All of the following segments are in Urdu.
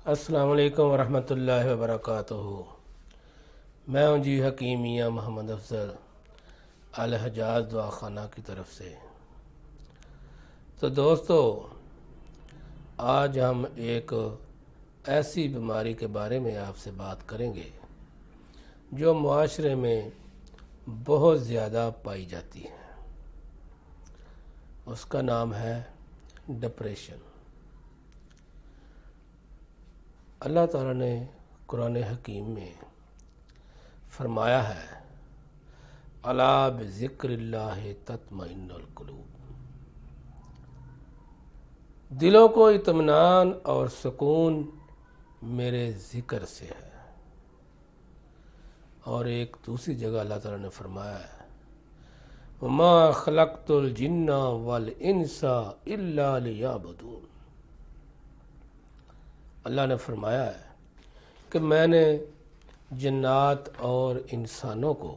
السلام علیکم ورحمۃ اللہ وبرکاتہ۔ میں ہوں جی حکیم میاں محمد افضل الحجاز دعا خانہ کی طرف سے۔ تو دوستو، آج ہم ایک ایسی بیماری کے بارے میں آپ سے بات کریں گے جو معاشرے میں بہت زیادہ پائی جاتی ہے۔ اس کا نام ہے ڈپریشن۔ اللہ تعالیٰ نے قرآن حکیم میں فرمایا ہے، الا بذکر اللہ تطمئن القلوب، دلوں کو اطمینان اور سکون میرے ذکر سے ہے۔ اور ایک دوسری جگہ اللہ تعالیٰ نے فرمایا ہے، وما خلقت الجن والانس الا لیعبدون۔ اللہ نے فرمایا ہے کہ میں نے جنات اور انسانوں کو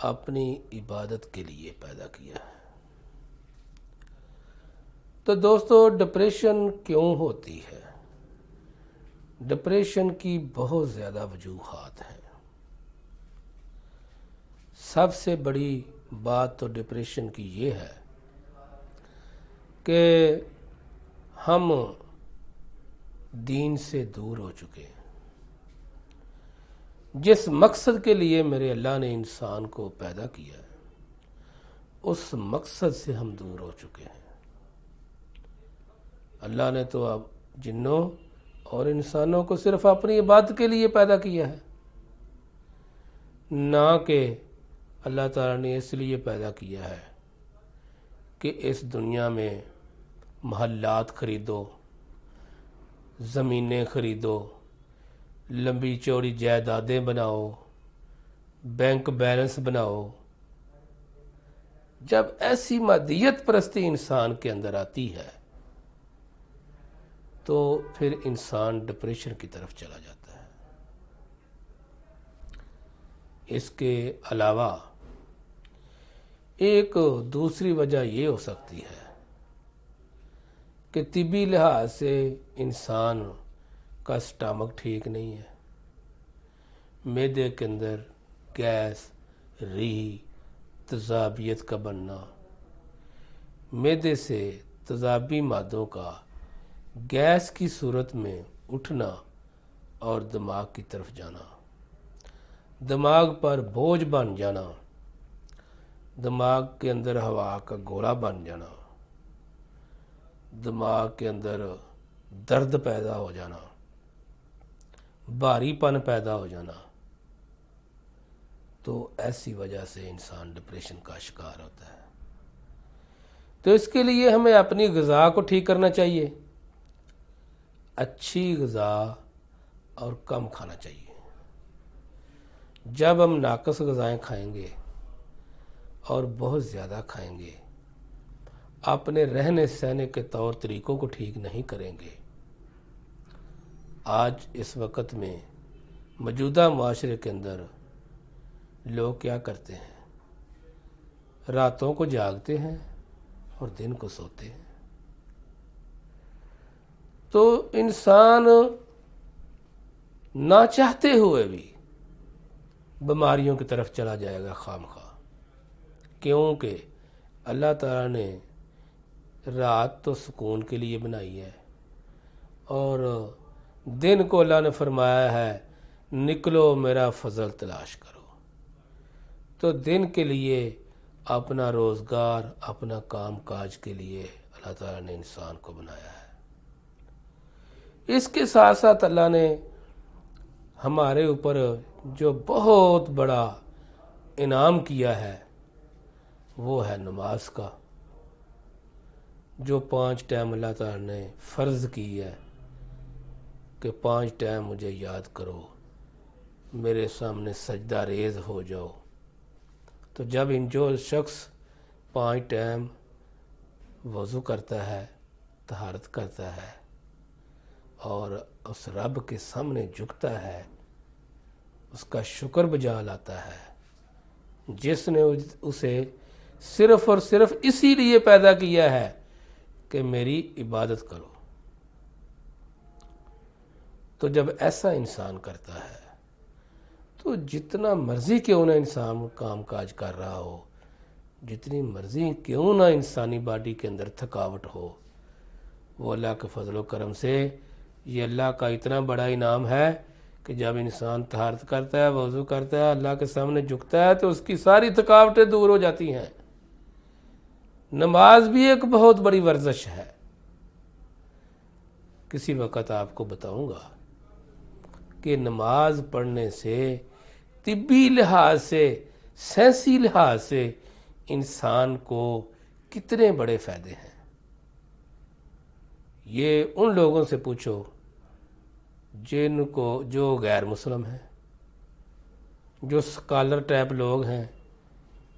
اپنی عبادت کے لیے پیدا کیا ہے۔ تو دوستو، ڈپریشن کیوں ہوتی ہے؟ ڈپریشن کی بہت زیادہ وجوہات ہیں۔ سب سے بڑی بات تو ڈپریشن کی یہ ہے کہ ہم دین سے دور ہو چکے ہیں۔ جس مقصد کے لیے میرے اللہ نے انسان کو پیدا کیا ہے، اس مقصد سے ہم دور ہو چکے ہیں۔ اللہ نے تو اب جنوں اور انسانوں کو صرف اپنی عبادت کے لیے پیدا کیا ہے، نہ کہ اللہ تعالیٰ نے اس لیے پیدا کیا ہے کہ اس دنیا میں محلات خریدو، زمینیں خریدو، لمبی چوڑی جائیدادیں بناؤ، بینک بیلنس بناؤ۔ جب ایسی مادیت پرستی انسان کے اندر آتی ہے تو پھر انسان ڈپریشن کی طرف چلا جاتا ہے۔ اس کے علاوہ ایک دوسری وجہ یہ ہو سکتی ہے کہ طبی لحاظ سے انسان کا سٹامک ٹھیک نہیں ہے، معدے کے اندر گیس، ریح، تیزابیت کا بننا، معدے سے تیزابی مادوں کا گیس کی صورت میں اٹھنا اور دماغ کی طرف جانا، دماغ پر بوجھ بن جانا، دماغ کے اندر ہوا کا گولا بن جانا، دماغ کے اندر درد پیدا ہو جانا، بھاری پن پیدا ہو جانا۔ تو ایسی وجہ سے انسان ڈپریشن کا شکار ہوتا ہے۔ تو اس کے لیے ہمیں اپنی غذا کو ٹھیک کرنا چاہیے، اچھی غذا اور کم کھانا چاہیے۔ جب ہم ناقص غذائیں کھائیں گے اور بہت زیادہ کھائیں گے، اپنے رہنے سہنے کے طور طریقوں کو ٹھیک نہیں کریں گے۔ آج اس وقت میں موجودہ معاشرے کے اندر لوگ کیا کرتے ہیں؟ راتوں کو جاگتے ہیں اور دن کو سوتے ہیں۔ تو انسان نہ چاہتے ہوئے بھی بیماریوں کی طرف چلا جائے گا خام خواہ، کیونکہ اللہ تعالیٰ نے رات تو سکون کے لیے بنائی ہے، اور دن کو اللہ نے فرمایا ہے نکلو میرا فضل تلاش کرو۔ تو دن کے لیے اپنا روزگار، اپنا کام کاج کے لیے اللہ تعالیٰ نے انسان کو بنایا ہے۔ اس کے ساتھ ساتھ اللہ نے ہمارے اوپر جو بہت بڑا انعام کیا ہے وہ ہے نماز کا، جو 5 ٹائم اللہ تعالیٰ نے فرض کی ہے کہ 5 ٹائم مجھے یاد کرو، میرے سامنے سجدہ ریز ہو جاؤ۔ تو جب جو شخص 5 ٹائم وضو کرتا ہے، طہارت کرتا ہے اور اس رب کے سامنے جھکتا ہے، اس کا شکر بجا لاتا ہے جس نے اسے صرف اور صرف اسی لیے پیدا کیا ہے کہ میری عبادت کرو، تو جب ایسا انسان کرتا ہے تو جتنا مرضی کیوں نہ انسان کام کاج کر رہا ہو، جتنی مرضی کیوں نہ انسانی باڈی کے اندر تھکاوٹ ہو، وہ اللہ کے فضل و کرم سے یہ اللہ کا اتنا بڑا انعام ہے کہ جب انسان طہارت کرتا ہے، وضو کرتا ہے، اللہ کے سامنے جھکتا ہے تو اس کی ساری تھکاوٹیں دور ہو جاتی ہیں۔ نماز بھی ایک بہت بڑی ورزش ہے۔ کسی وقت آپ کو بتاؤں گا کہ نماز پڑھنے سے طبی لحاظ سے، سائنسی لحاظ سے انسان کو کتنے بڑے فائدے ہیں۔ یہ ان لوگوں سے پوچھو جن کو جو غیر مسلم ہیں، جو سکالر ٹائپ لوگ ہیں،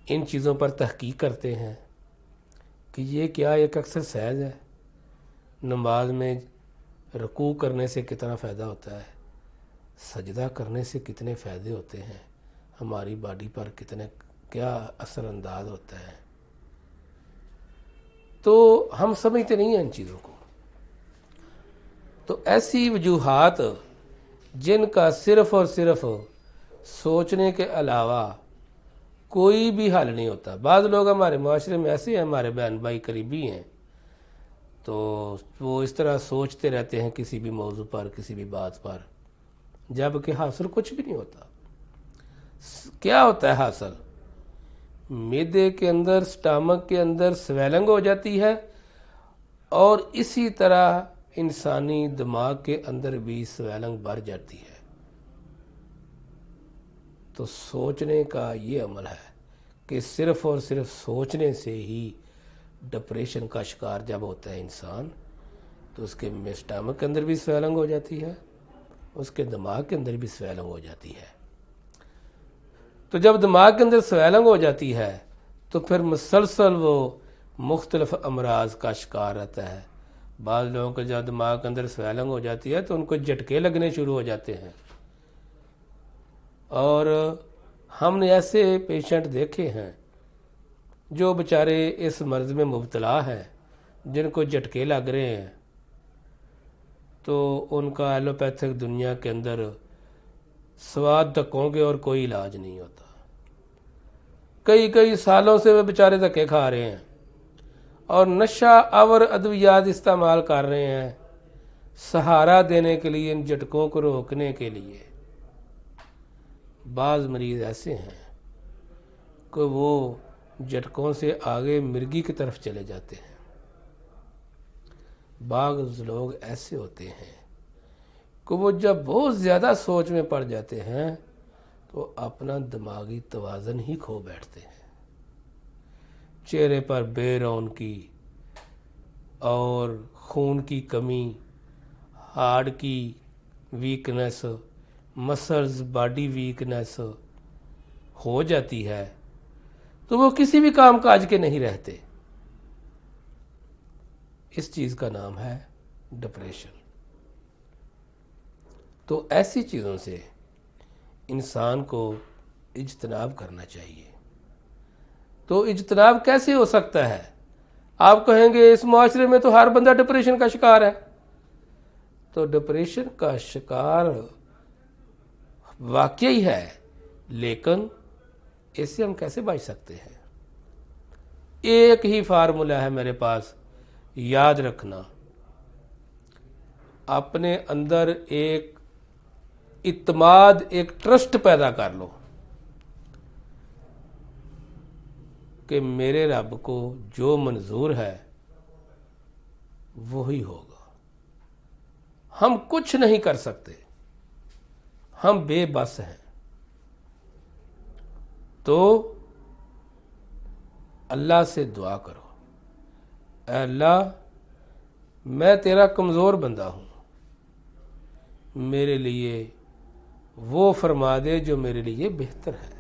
ان چیزوں پر تحقیق کرتے ہیں کہ یہ کیا ایک ایکسرسائز ہے، نماز میں رکوع کرنے سے کتنا فائدہ ہوتا ہے، سجدہ کرنے سے کتنے فائدے ہوتے ہیں، ہماری باڈی پر کیا اثر انداز ہوتا ہے۔ تو ہم سمجھتے نہیں ہیں ان چیزوں کو۔ تو ایسی وجوہات جن کا صرف اور صرف سوچنے کے علاوہ کوئی بھی حل نہیں ہوتا۔ بعض لوگ ہمارے معاشرے میں ایسے ہیں، ہمارے بہن بھائی قریبی ہیں، تو وہ اس طرح سوچتے رہتے ہیں کسی بھی موضوع پر، کسی بھی بات پر، جب کہ حاصل کچھ بھی نہیں ہوتا۔ کیا ہوتا ہے حاصل؟ معدے کے اندر، سٹامک کے اندر سویلنگ ہو جاتی ہے، اور اسی طرح انسانی دماغ کے اندر بھی سویلنگ بڑھ جاتی ہے۔ تو سوچنے کا یہ عمل ہے کہ صرف اور صرف سوچنے سے ہی ڈپریشن کا شکار جب ہوتا ہے انسان، تو اس کے سٹامک کے اندر بھی سویلنگ ہو جاتی ہے، اس کے دماغ کے اندر بھی سویلنگ ہو جاتی ہے۔ تو جب دماغ کے اندر سویلنگ ہو جاتی ہے تو پھر مسلسل وہ مختلف امراض کا شکار رہتا ہے۔ بعض لوگوں کو جب دماغ کے اندر سویلنگ ہو جاتی ہے تو ان کو جھٹکے لگنے شروع ہو جاتے ہیں، اور ہم نے ایسے پیشنٹ دیکھے ہیں جو بیچارے اس مرض میں مبتلا ہیں، جن کو جھٹکے لگ رہے ہیں، تو ان کا ایلوپیتھک دنیا کے اندر سواد دھکوں گے اور کوئی علاج نہیں ہوتا۔ کئی سالوں سے وہ بیچارے دھکے کھا رہے ہیں اور نشہ آور ادویات استعمال کر رہے ہیں سہارا دینے کے لیے، ان جھٹکوں کو روکنے کے لیے۔ بعض مریض ایسے ہیں کہ وہ جھٹکوں سے آگے مرگی کی طرف چلے جاتے ہیں۔ بعض لوگ ایسے ہوتے ہیں کہ وہ جب بہت زیادہ سوچ میں پڑ جاتے ہیں تو اپنا دماغی توازن ہی کھو بیٹھتے ہیں، چہرے پر بے رونقی اور خون کی کمی، ہارٹ کی ویکنس، مسلز باڈی ویکنس ہو جاتی ہے، تو وہ کسی بھی کام کاج کے نہیں رہتے۔ اس چیز کا نام ہے ڈپریشن۔ تو ایسی چیزوں سے انسان کو اجتناب کرنا چاہیے۔ تو اجتناب کیسے ہو سکتا ہے؟ آپ کہیں گے اس معاشرے میں تو ہر بندہ ڈپریشن کا شکار ہے۔ تو ڈپریشن کا شکار واقعی ہے، لیکن اس سے ہم کیسے بچ سکتے ہیں؟ ایک ہی فارمولہ ہے میرے پاس، یاد رکھنا۔ اپنے اندر ایک اعتماد، ایک ٹرسٹ پیدا کر لو کہ میرے رب کو جو منظور ہے وہی ہوگا۔ ہم کچھ نہیں کر سکتے، ہم بے بس ہیں۔ تو اللہ سے دعا کرو، اے اللہ میں تیرا کمزور بندہ ہوں، میرے لیے وہ فرما دے جو میرے لیے بہتر ہے۔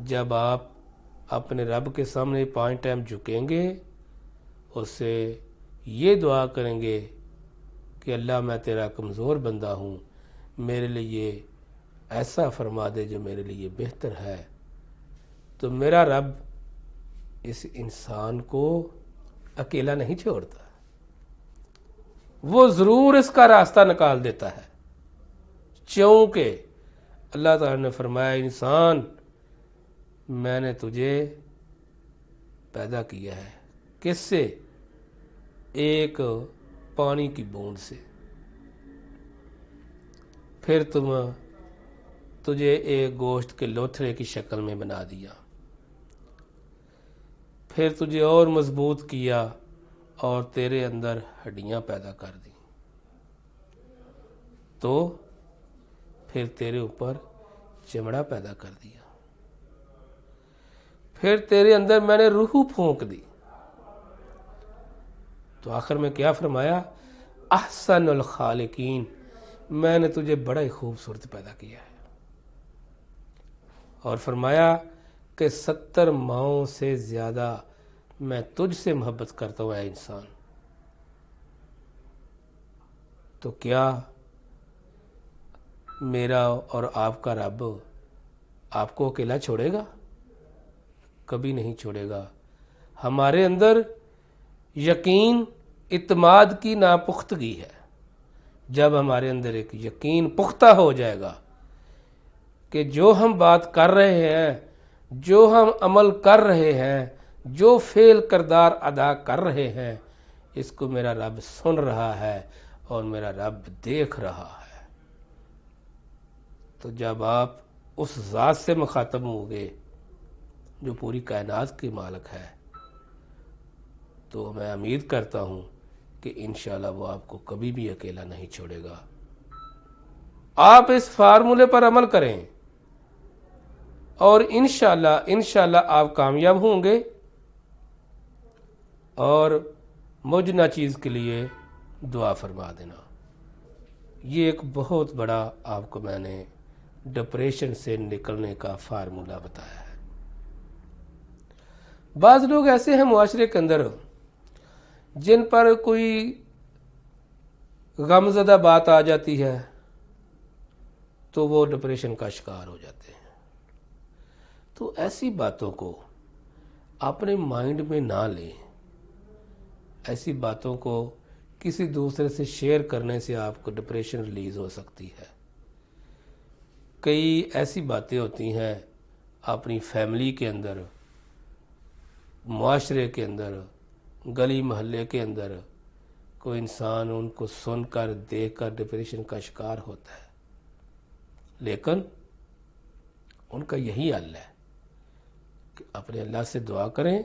جب آپ اپنے رب کے سامنے 5 ٹائم جھکیں گے، اس سے یہ دعا کریں گے کہ اللہ میں تیرا کمزور بندہ ہوں، میرے لیے ایسا فرما دے جو میرے لیے بہتر ہے، تو میرا رب اس انسان کو اکیلا نہیں چھوڑتا۔ وہ ضرور اس کا راستہ نکال دیتا ہے، چونکہ اللہ تعالیٰ نے فرمایا انسان میں نے تجھے پیدا کیا ہے کس سے؟ ایک پانی کی بوند سے، پھر تجھے ایک گوشت کے لوتھڑے کی شکل میں بنا دیا، پھر تجھے اور مضبوط کیا اور تیرے اندر ہڈیاں پیدا کر دی، تو پھر تیرے اوپر چمڑا پیدا کر دیا، پھر تیرے اندر میں نے روح پھونک دی، تو آخر میں کیا فرمایا؟ احسن الخالقین، میں نے تجھے بڑا ہی خوبصورت پیدا کیا ہے، اور فرمایا کہ 70 ماؤں سے زیادہ میں تجھ سے محبت کرتا ہوں اے انسان، تو کیا میرا اور آپ کا رب آپ کو اکیلا چھوڑے گا؟ کبھی نہیں چھوڑے گا۔ ہمارے اندر یقین اعتماد کی ناپختگی ہے، جب ہمارے اندر ایک یقین پختہ ہو جائے گا کہ جو ہم بات کر رہے ہیں، جو ہم عمل کر رہے ہیں، جو فعل کردار ادا کر رہے ہیں، اس کو میرا رب سن رہا ہے اور میرا رب دیکھ رہا ہے، تو جب آپ اس ذات سے مخاطب ہوں گے جو پوری کائنات کی مالک ہے، تو میں امید کرتا ہوں کہ انشاءاللہ وہ آپ کو کبھی بھی اکیلا نہیں چھوڑے گا۔ آپ اس فارمولے پر عمل کریں اور انشاءاللہ آپ کامیاب ہوں گے، اور مجھ ناچیز کے لیے دعا فرما دینا۔ یہ ایک بہت بڑا آپ کو میں نے ڈپریشن سے نکلنے کا فارمولہ بتایا ہے۔ بعض لوگ ایسے ہیں معاشرے کے اندر جن پر کوئی غمزدہ بات آ جاتی ہے تو وہ ڈپریشن کا شکار ہو جاتے ہیں، تو ایسی باتوں کو اپنے مائنڈ میں نہ لیں، ایسی باتوں کو کسی دوسرے سے شیئر کرنے سے آپ کو ڈپریشن ریلیز ہو سکتی ہے۔ کئی ایسی باتیں ہوتی ہیں اپنی فیملی کے اندر، معاشرے کے اندر، گلی محلے کے اندر، کوئی انسان ان کو سن کر دیکھ کر ڈپریشن کا شکار ہوتا ہے، لیکن ان کا یہی حل ہے کہ اپنے اللہ سے دعا کریں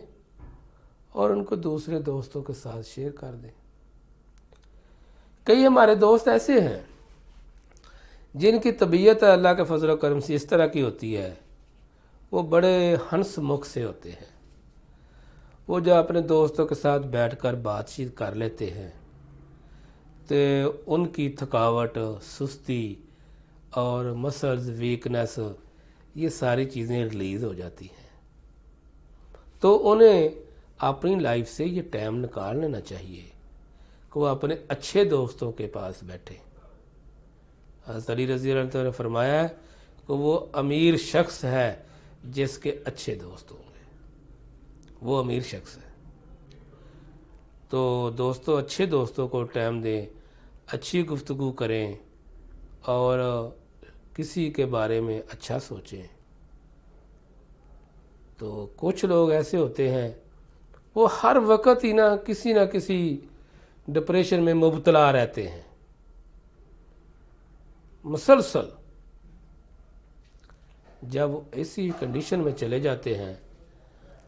اور ان کو دوسرے دوستوں کے ساتھ شیئر کر دیں۔ کئی ہمارے دوست ایسے ہیں جن کی طبیعت اللہ کے فضل و کرم سے اس طرح کی ہوتی ہے، وہ بڑے ہنس مکھ سے ہوتے ہیں، وہ جب اپنے دوستوں کے ساتھ بیٹھ کر بات چیت کر لیتے ہیں تو ان کی تھکاوٹ، سستی اور مسلز ویکنس، یہ ساری چیزیں ریلیز ہو جاتی ہیں، تو انہیں اپنی لائف سے یہ ٹائم نکال لینا چاہیے کہ وہ اپنے اچھے دوستوں کے پاس بیٹھے۔ حضرت علی رضی اللہ عنہ نے فرمایا ہے کہ وہ امیر شخص ہے جس کے اچھے دوست ہوں گے، وہ امیر شخص ہے۔ تو دوستوں، اچھے دوستوں کو ٹائم دیں، اچھی گفتگو کریں اور کسی کے بارے میں اچھا سوچیں۔ تو کچھ لوگ ایسے ہوتے ہیں وہ ہر وقت ہی نہ کسی ڈپریشن میں مبتلا رہتے ہیں، مسلسل۔ جب ایسی کنڈیشن میں چلے جاتے ہیں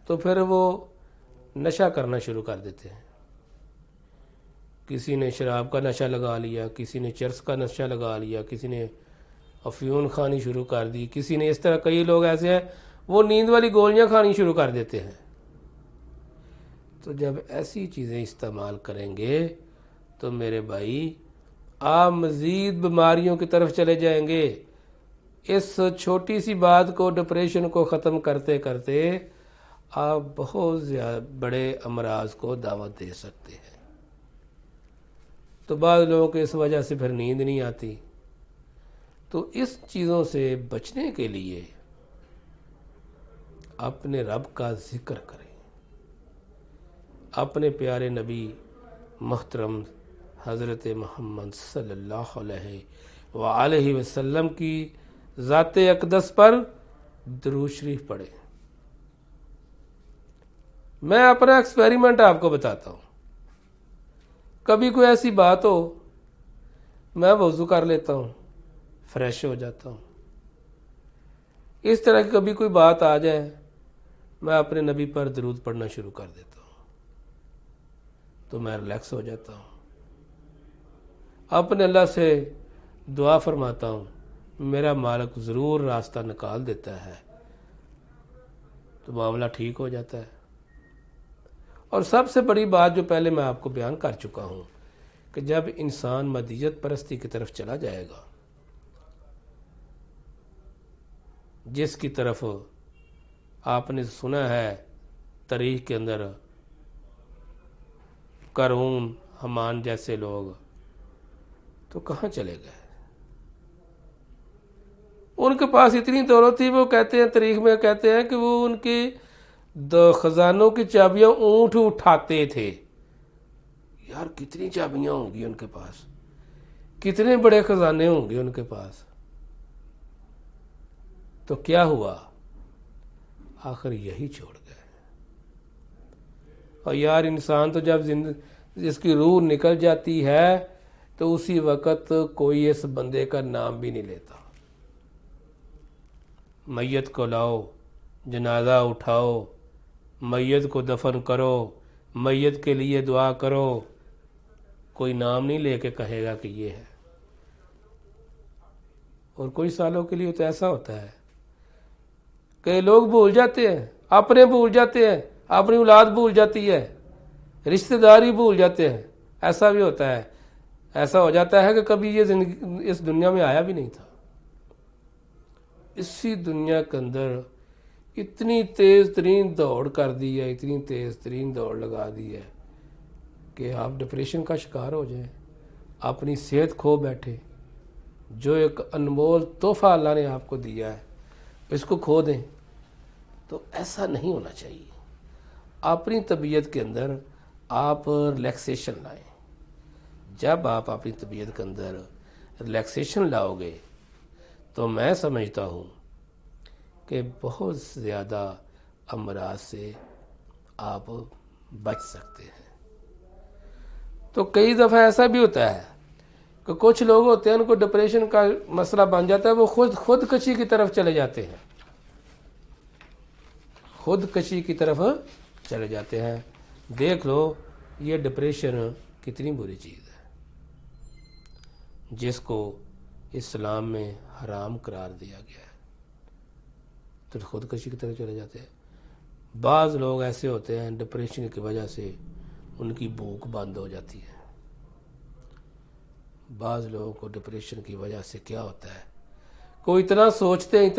تو پھر وہ نشہ کرنا شروع کر دیتے ہیں، کسی نے شراب کا نشہ لگا لیا، کسی نے چرس کا نشہ لگا لیا، کسی نے افیون کھانی شروع کر دی، کسی نے اس طرح، کئی لوگ ایسے ہیں وہ نیند والی گولیاں کھانی شروع کر دیتے ہیں۔ تو جب ایسی چیزیں استعمال کریں گے تو میرے بھائی آپ مزید بیماریوں کی طرف چلے جائیں گے۔ اس چھوٹی سی بات کو، ڈپریشن کو ختم کرتے کرتے آپ بہت زیادہ بڑے امراض کو دعوت دے سکتے ہیں۔ تو بعض لوگوں کو اس وجہ سے پھر نیند نہیں آتی۔ تو اس چیزوں سے بچنے کے لیے اپنے رب کا ذکر کریں، اپنے پیارے نبی محترم حضرت محمد صلی اللہ علیہ وآلہ وسلم کی ذات اقدس پر درود شریف پڑھیں۔ میں اپنا ایکسپیریمنٹ آپ کو بتاتا ہوں۔ کبھی کوئی ایسی بات ہو، میں وضو کر لیتا ہوں، فریش ہو جاتا ہوں۔ اس طرح کی کبھی کوئی بات آ جائے، میں اپنے نبی پر درود پڑھنا شروع کر دیتا ہوں، تو میں ریلیکس ہو جاتا ہوں، اپنے اللہ سے دعا فرماتا ہوں، میرا مالک ضرور راستہ نکال دیتا ہے، تو معاملہ ٹھیک ہو جاتا ہے۔ اور سب سے بڑی بات جو پہلے میں آپ کو بیان کر چکا ہوں کہ جب انسان مادیت پرستی کی طرف چلا جائے گا، جس کی طرف آپ نے سنا ہے تاریخ کے اندر قارون، حامان جیسے لوگ تو کہاں چلے گئے؟ ان کے پاس اتنی دولت تھی، وہ کہتے ہیں تاریخ میں کہتے ہیں کہ وہ ان کے خزانوں کی چابیاں اونٹ اٹھاتے تھے۔ یار کتنی چابیاں ہوں گی ان کے پاس، کتنے بڑے خزانے ہوں گے ان کے پاس۔ تو کیا ہوا؟ آخر یہی چھوڑ گئے۔ اور یار انسان تو جب اس کی روح نکل جاتی ہے تو اسی وقت کوئی اس بندے کا نام بھی نہیں لیتا۔ میت کو لاؤ، جنازہ اٹھاؤ، میت کو دفن کرو، میت کے لیے دعا کرو، کوئی نام نہیں لے کے کہے گا کہ یہ ہے۔ اور کوئی سالوں کے لیے تو ایسا ہوتا ہے کہ لوگ بھول جاتے ہیں، اپنے بھول جاتے ہیں، اپنی اولاد بھول جاتی ہے، رشتہ داری بھول جاتے ہیں۔ ایسا بھی ہوتا ہے، ایسا ہو جاتا ہے کہ کبھی یہ زندگی اس دنیا میں آیا بھی نہیں تھا۔ اسی دنیا کے اندر اتنی تیز ترین دوڑ کر دی ہے، اتنی تیز ترین دوڑ لگا دی ہے کہ آپ ڈپریشن کا شکار ہو جائیں، اپنی صحت کھو بیٹھے، جو ایک انمول تحفہ اللہ نے آپ کو دیا ہے اس کو کھو دیں۔ تو ایسا نہیں ہونا چاہیے۔ اپنی طبیعت کے اندر آپ ریلیکسیشن لائیں۔ جب آپ اپنی طبیعت کے اندر ریلیکسیشن لاؤ گے تو میں سمجھتا ہوں کہ بہت زیادہ امراض سے آپ بچ سکتے ہیں۔ تو کئی دفعہ ایسا بھی ہوتا ہے کہ کچھ لوگ ہوتے ہیں ان کو ڈپریشن کا مسئلہ بن جاتا ہے، وہ خودکشی کی طرف چلے جاتے ہیں، خودکشی کی طرف چلے جاتے ہیں۔ دیکھ لو یہ ڈپریشن کتنی بری چیز ہے، جس کو اسلام میں حرام قرار دیا گیا ہے، تو خودکشی کی طرف چلے جاتے ہیں۔ بعض لوگ ایسے ہوتے ہیں ڈپریشن کی وجہ سے ان کی بھوک بند ہو جاتی ہے۔ بعض لوگوں کو ڈپریشن کی وجہ سے کیا ہوتا ہے، کوئی اتنا سوچتے ہیں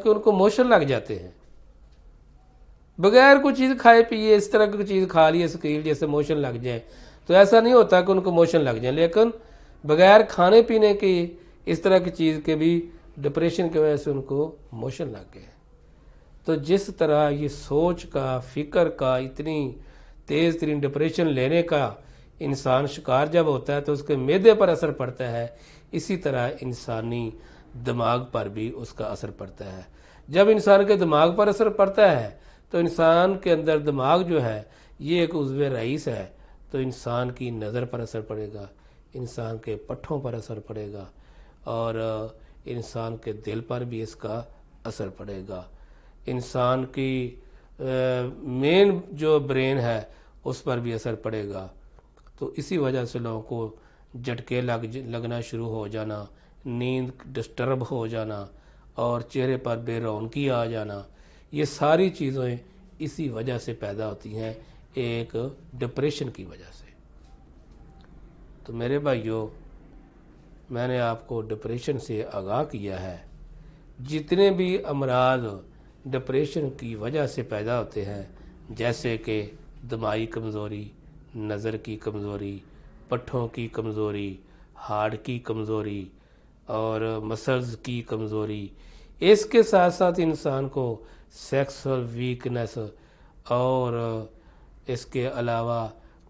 کہ ان کو موشن لگ جاتے ہیں، بغیر کوئی چیز کھائے پیے اس طرح کی چیز کھا لی سکیل جیسے موشن لگ جائیں۔ تو ایسا نہیں ہوتا کہ ان کو موشن لگ جائیں، لیکن بغیر کھانے پینے کی اس طرح کی چیز کے بھی ڈپریشن کی وجہ سے ان کو موشن لگ گئے۔ تو جس طرح یہ سوچ کا، فکر کا اتنی تیز ترین ڈپریشن لینے کا انسان شکار جب ہوتا ہے تو اس کے معدے پر اثر پڑتا ہے، اسی طرح انسانی دماغ پر بھی اس کا اثر پڑتا ہے۔ جب انسان کے دماغ پر اثر پڑتا ہے تو انسان کے اندر دماغ جو ہے یہ ایک عضو رئیس ہے، تو انسان کی نظر پر اثر پڑے گا، انسان کے پٹھوں پر اثر پڑے گا، اور انسان کے دل پر بھی اس کا اثر پڑے گا، انسان کی مین جو برین ہے اس پر بھی اثر پڑے گا۔ تو اسی وجہ سے لوگوں کو جھٹکے لگنا شروع ہو جانا، نیند ڈسٹرب ہو جانا، اور چہرے پر بے رونقی آ جانا، یہ ساری چیزیں اسی وجہ سے پیدا ہوتی ہیں، ایک ڈپریشن کی وجہ سے۔ تو میرے بھائیوں، میں نے آپ کو ڈپریشن سے آگاہ کیا ہے۔ جتنے بھی امراض ڈپریشن کی وجہ سے پیدا ہوتے ہیں، جیسے کہ دماغی کمزوری، نظر کی کمزوری، پٹھوں کی کمزوری، ہارٹ کی کمزوری اور مسلز کی کمزوری، اس کے ساتھ ساتھ انسان کو سیکسول ویکنس اور اس کے علاوہ